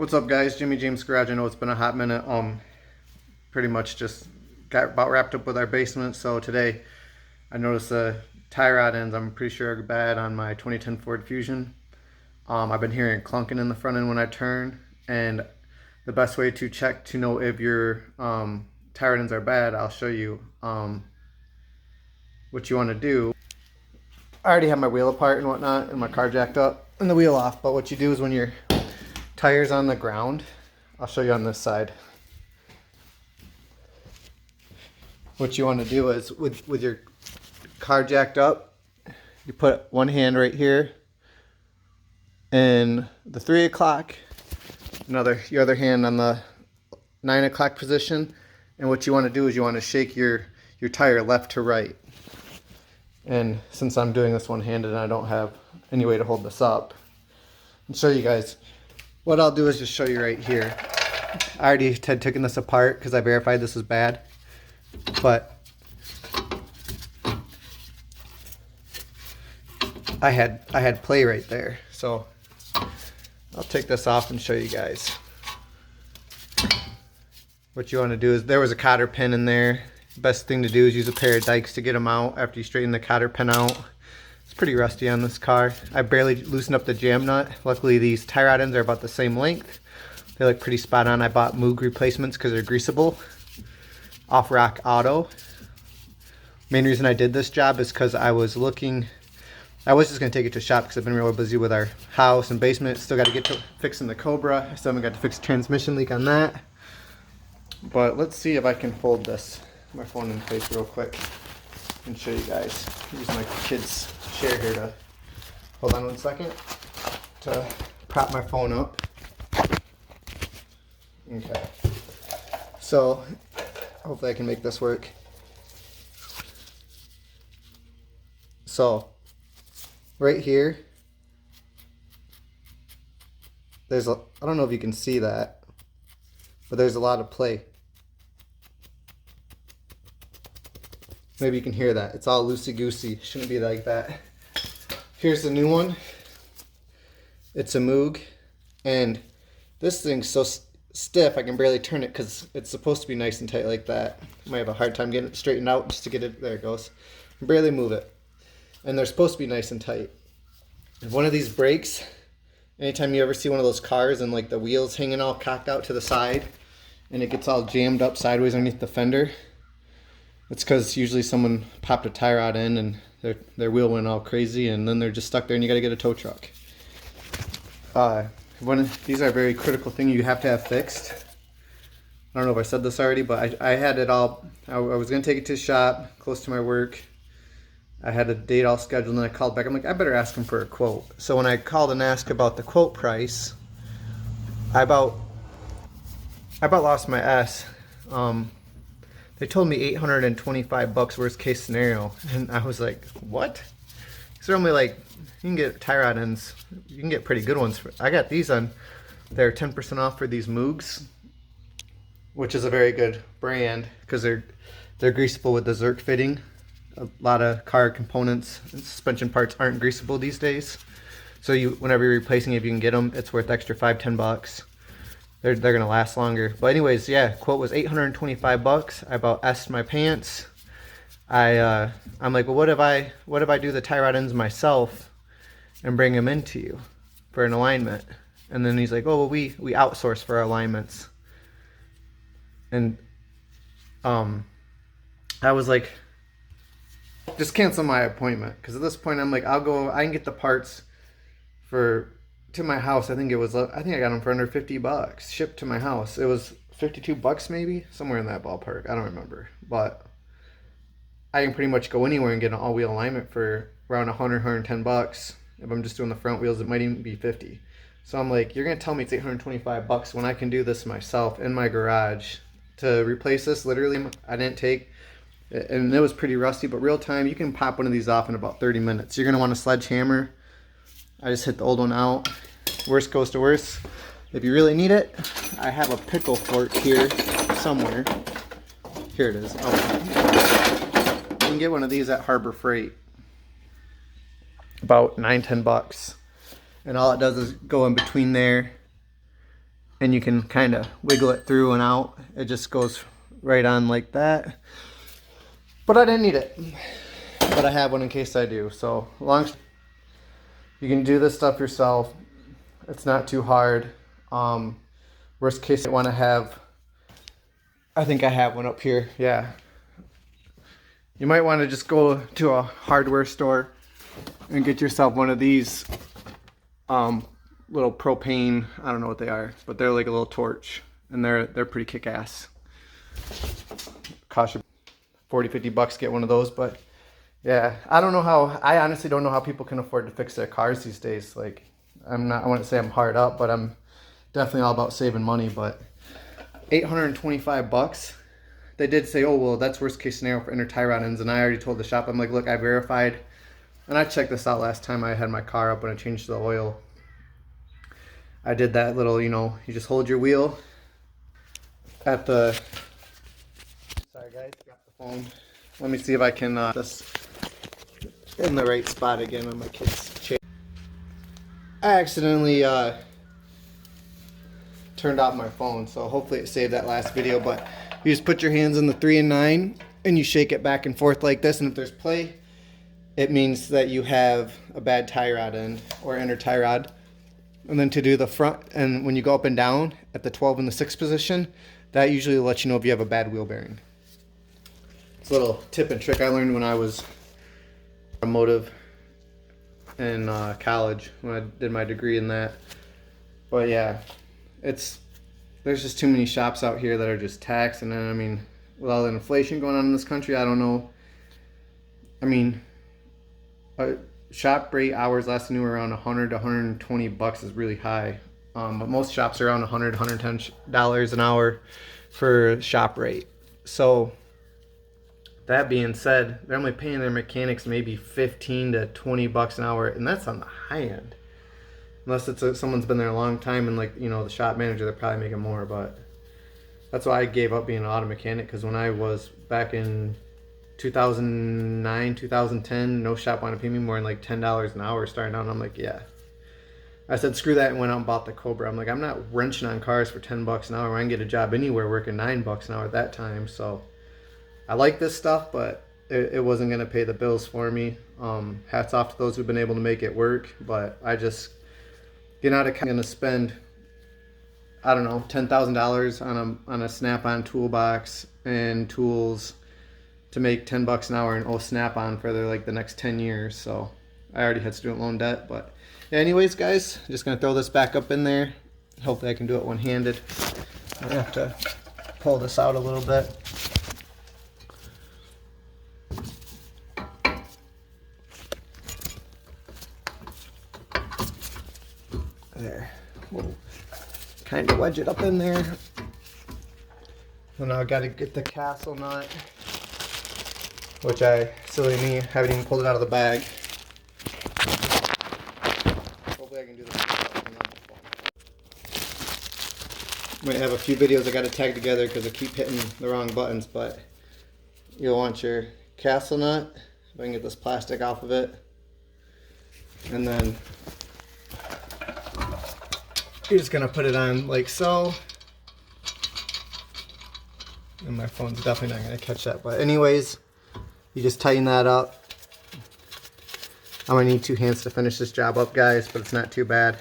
What's up, guys? Jimmy James Garage. I know it's been a hot minute. Pretty much just got about wrapped up with our basement. So today I noticed the tie rod ends, I'm pretty sure, are bad on my 2010 Ford Fusion. I've been hearing it clunking in the front end when I turn, and the best way to check to know if your tie rod ends are bad, I'll show you what you want to do. I already have my wheel apart and whatnot, and my car jacked up and the wheel off. But what you do is when your tire's on the ground, I'll show you on this side. What you want to do is with your car jacked up, you put one hand right here in the 3 o'clock, your other hand on the 9 o'clock position, and what you want to do is you want to shake your tire left to right. And since I'm doing this one-handed and I don't have any way to hold this up, I'll show you guys. What I'll do is just show you right here. I already had taken this apart because I verified this is bad, but I had play right there. So I'll take this off and show you guys. What you want to do is, there was a cotter pin in there. Best thing to do is use a pair of dikes to get them out after you straighten the cotter pin out. It's pretty rusty on this car. I barely loosened up the jam nut. Luckily these tie rod ends are about the same length. They look pretty spot on. I bought Moog replacements because they're greasable off Rock Auto. Main reason I did this job is because I was just going to take it to the shop because I've been real busy with our house and basement. Still got to get to fixing the Cobra. I still haven't got to fix the transmission leak on that. But let's see if I can fold my phone in place real quick and show you guys. Use my kids' chair here to hold on 1 second to prop my phone up. Okay. So hopefully I can make this work. So right here, I don't know if you can see that, but there's a lot of play. Maybe you can hear that. It's all loosey-goosey. Shouldn't be like that. Here's the new one. It's a Moog, and this thing's so stiff I can barely turn it because it's supposed to be nice and tight like that. I might have a hard time getting it straightened out just to get it. There it goes. I can barely move it. And they're supposed to be nice and tight. If one of these breaks, anytime you ever see one of those cars and like the wheels hanging all cocked out to the side and it gets all jammed up sideways underneath the fender, it's because usually someone popped a tie rod in and their wheel went all crazy, and then they're just stuck there and you got to get a tow truck. These are a very critical thing you have to have fixed. I don't know if I said this already, but I had it all. I was going to take it to the shop close to my work. I had a date all scheduled, and I called back. I'm like, I better ask him for a quote. So when I called and asked about the quote price, I about lost my ass. They told me $825 worst case scenario, and I was like, what? They're only like, you can get tie rod ends, you can get pretty good ones. I got these on, they're 10% off for these Moogs, which is a very good brand because they're greasable with the Zerk fitting. A lot of car components and suspension parts aren't greasable these days, so whenever you're replacing, if you can get them, it's worth extra $5-10. They're gonna last longer. But anyways, yeah, quote was $825. I about essed my pants. I'm like, well, what if I do the tie rod ends myself and bring them into you for an alignment? And then he's like, oh, well, we outsource for our alignments. And I was like, just cancel my appointment, because at this point I'm like, I can get the parts to my house. I think I got them for under $50 shipped to my house. It was $52 maybe, somewhere in that ballpark. I don't remember, but I can pretty much go anywhere and get an all-wheel alignment for around $100-110. If I'm just doing the front wheels, it might even be $50. So I'm like, you're gonna tell me it's $825 when I can do this myself in my garage? To replace this, literally, I didn't take, and it was pretty rusty, but real time, you can pop one of these off in about 30 minutes. You're gonna want a sledgehammer. I just hit the old one out. Worst goes to worst, if you really need it, I have a pickle fork here somewhere. Here it is. Oh, you can get one of these at Harbor Freight. About $9-10. And all it does is go in between there and you can kind of wiggle it through and out. It just goes right on like that. But I didn't need it. But I have one in case I do. So you can do this stuff yourself. It's not too hard. Worst case, I want to have, I think I have one up here. Yeah. You might want to just go to a hardware store and get yourself one of these little propane, I don't know what they are, but they're like a little torch, and they're pretty kick-ass. Cost you 40-50 bucks to get one of those, but yeah, I honestly don't know how people can afford to fix their cars these days. Like, I wouldn't say I'm hard up, but I'm definitely all about saving money. But 825 bucks. They did say, oh, well, that's worst case scenario for inner tie rod ends. And I already told the shop, I'm like, look, I verified. And I checked this out last time I had my car up when I changed the oil. I did that little, you just hold your wheel at the, sorry guys, got the phone. Let me see if I can, this in the right spot again on my kid's chair. I accidentally turned off my phone, so hopefully it saved that last video, but you just put your hands in the 3 and 9 and you shake it back and forth like this, and if there's play, it means that you have a bad tie rod end or inner tie rod. And then to do the front, and when you go up and down at the 12 and the 6 position, that usually lets you know if you have a bad wheel bearing. It's a little tip and trick I learned when I was automotive in college, when I did my degree in that. But yeah, there's just too many shops out here that are just taxed, and then I mean, with all the inflation going on in this country, I don't know. I mean, shop rate hours last I knew around 100 to 120 bucks is really high, but most shops are around 100 110 dollars an hour for shop rate. So that being said, they're only paying their mechanics maybe 15 to 20 bucks an hour, and that's on the high end, unless it's someone's been there a long time and, like, the shop manager, they're probably making more. But that's why I gave up being an auto mechanic, because when I was back in 2009, 2010, no shop wanted to pay me more than like $10 an hour starting out, and I'm like, yeah. I said, screw that, and went out and bought the Cobra. I'm like, I'm not wrenching on cars for 10 bucks an hour. I can get a job anywhere working 9 bucks an hour at that time. So I like this stuff, but it wasn't going to pay the bills for me. Hats off to those who've been able to make it work, but I just get out of going to spend, I don't know, $10,000 on a Snap-on toolbox and tools to make 10 bucks an hour and owe Snap-on for the next 10 years. So I already had student loan debt. But anyways, guys, I'm just gonna throw this back up in there. Hopefully I can do it one-handed. I have to pull this out a little bit. There. We'll kind of wedge it up in there. So now I gotta get the castle nut, which silly me, haven't even pulled it out of the bag. Hopefully I can do this. Might have a few videos I got to tag together because I keep hitting the wrong buttons, but you'll want your castle nut, if I can get this plastic off of it, and then you're just going to put it on like so. And my phone's definitely not going to catch that, but anyways, you just tighten that up. I'm going to need 2 hands to finish this job up, guys, but it's not too bad.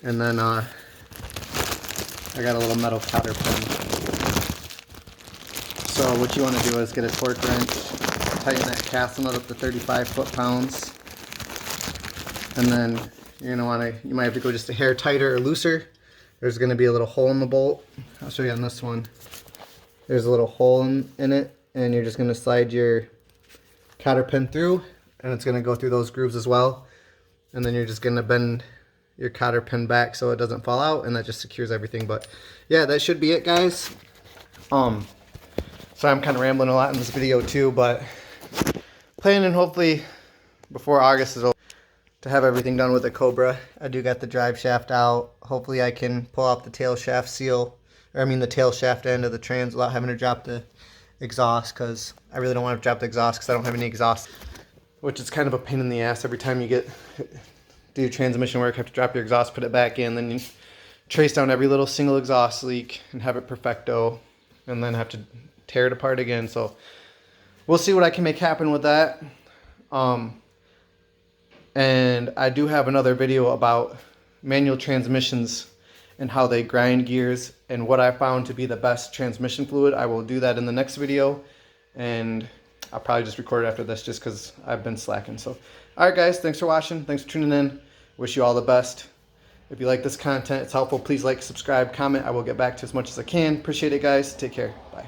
And then I got a little metal cotter pin. So what you want to do is get a torque wrench, tighten that castle nut up to 35 foot-pounds. And then you're going to you might have to go just a hair tighter or looser. There's going to be a little hole in the bolt. I'll show you on this one. There's a little hole in it, and you're just going to slide your cotter pin through, and it's going to go through those grooves as well. And then you're just going to bend your cotter pin back so it doesn't fall out, and that just secures everything. But yeah, that should be it, guys. So I'm kind of rambling a lot in this video too, but planning hopefully before August is over to have everything done with the Cobra. I do got the drive shaft out. Hopefully I can pull off the tail shaft seal, or I mean the tail shaft end of the trans without having to drop the exhaust, because I really don't want to drop the exhaust because I don't have any exhaust, which is kind of a pain in the ass. Every time you do transmission work, you have to drop your exhaust, put it back in, then you trace down every little single exhaust leak and have it perfecto, and then have to tear it apart again. So we'll see what I can make happen with that. And I do have another video about manual transmissions and how they grind gears and what I found to be the best transmission fluid. I will do that in the next video, and I'll probably just record it after this just because I've been slacking. So, all right, guys, thanks for watching. Thanks for tuning in. Wish you all the best. If you like this content, it's helpful, please like, subscribe, comment. I will get back to as much as I can. Appreciate it, guys. Take care. Bye.